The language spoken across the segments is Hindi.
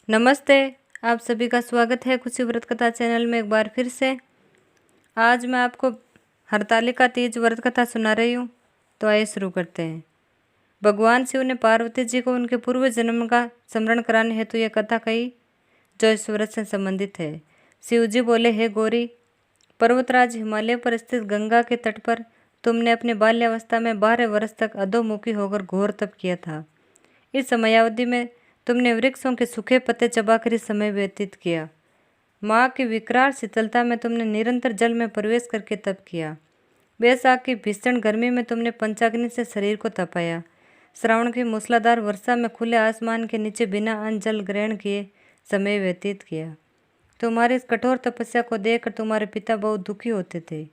नमस्ते। आप सभी का स्वागत है खुशी व्रत कथा चैनल में एक बार फिर से। आज मैं आपको हरतालिका तीज व्रत कथा सुना रही हूँ। तो आइए शुरू करते हैं। भगवान शिव ने पार्वती जी को उनके पूर्व जन्म का स्मरण कराने हेतु यह कथा कही जो इस व्रत से संबंधित है। शिव जी बोले, हे गौरी, पर्वतराज हिमालय पर स्थित गंगा के तट पर तुमने अपनी बाल्यावस्था में 12 वर्ष तक अधोमुखी होकर घोर तप किया था। इस समयावधि में तुमने वृक्षों के सूखे पत्ते चबाकर ही समय व्यतीत किया। माँ की विकराल शीतलता में तुमने निरंतर जल में प्रवेश करके तप किया। बैसाख की भीषण गर्मी में तुमने पंचाग्नि से शरीर को तपाया। श्रावण की मूसलाधार वर्षा में खुले आसमान के नीचे बिना अन्न जल ग्रहण किए समय व्यतीत किया। तुम्हारी इस कठोर तपस्या को देखकर तुम्हारे पिता बहुत दुखी होते थे।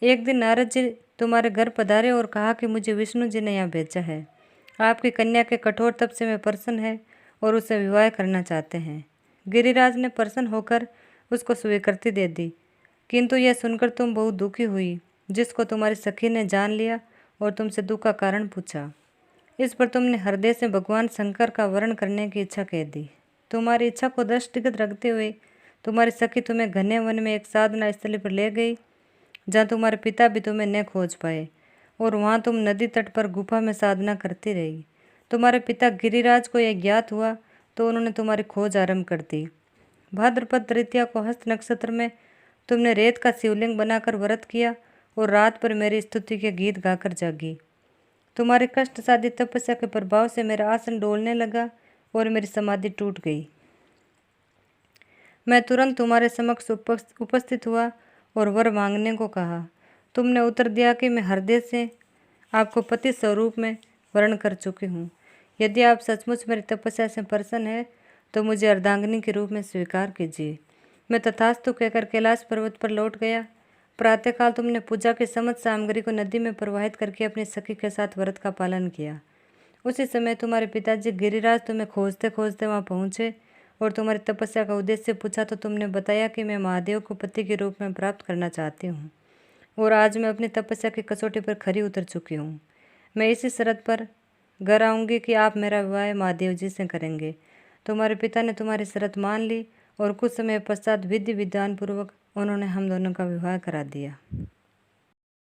एक दिन नारद जी तुम्हारे घर पधारे और कहा कि मुझे विष्णु जी ने यहाँ भेजा है। आपकी कन्या के कठोर तप से मैं प्रसन्न है और उसे विवाह करना चाहते हैं। गिरिराज ने प्रसन्न होकर उसको स्वीकृति दे दी, किंतु यह सुनकर तुम बहुत दुखी हुई, जिसको तुम्हारी सखी ने जान लिया और तुमसे दुख का कारण पूछा। इस पर तुमने हृदय से भगवान शंकर का वर्ण करने की इच्छा कह दी। तुम्हारी इच्छा को दृष्टिगत रखते हुए तुम्हारी सखी तुम्हें घने वन में एक साधना स्थली पर ले गई, जहाँ तुम्हारे पिता भी तुम्हें न खोज पाए, और वहाँ तुम नदी तट पर गुफा में साधना करती रही। तुम्हारे पिता गिरिराज को यह ज्ञात हुआ तो उन्होंने तुम्हारी खोज आरंभ कर दी। भाद्रपद तृतीया को हस्त नक्षत्र में तुमने रेत का शिवलिंग बनाकर व्रत किया और रात पर मेरी स्तुति के गीत गाकर जागी। तुम्हारी कष्ट साधी तपस्या के प्रभाव से मेरा आसन डोलने लगा और मेरी समाधि टूट गई। मैं तुरंत तुम्हारे समक्ष उपस्थित हुआ और वर मांगने को कहा। तुमने उत्तर दिया कि मैं हृदय से आपको पति स्वरूप में वर्ण कर चुकी हूँ। यदि आप सचमुच मेरी तपस्या से प्रसन्न है तो मुझे अर्धांगिनी के रूप में स्वीकार कीजिए। मैं तथास्तु कहकर कैलाश पर्वत पर लौट गया। प्रातःकाल तुमने पूजा की समस्त सामग्री को नदी में प्रवाहित करके अपनी सखी के साथ व्रत का पालन किया। उसी समय तुम्हारे पिताजी गिरिराज तुम्हें खोजते खोजते वहाँ पहुँचे और तुम्हारी तपस्या का उद्देश्य पूछा तो तुमने बताया कि मैं महादेव को पति के रूप में प्राप्त करना चाहती हूँ और आज मैं अपनी तपस्या की कसौटी पर खरी उतर चुकी हूँ। मैं इसी शर्त पर घर आऊँगी कि आप मेरा विवाह महादेव जी से करेंगे। तुम्हारे पिता ने तुम्हारी शर्त मान ली और कुछ समय पश्चात विधि विधान पूर्वक उन्होंने हम दोनों का विवाह करा दिया।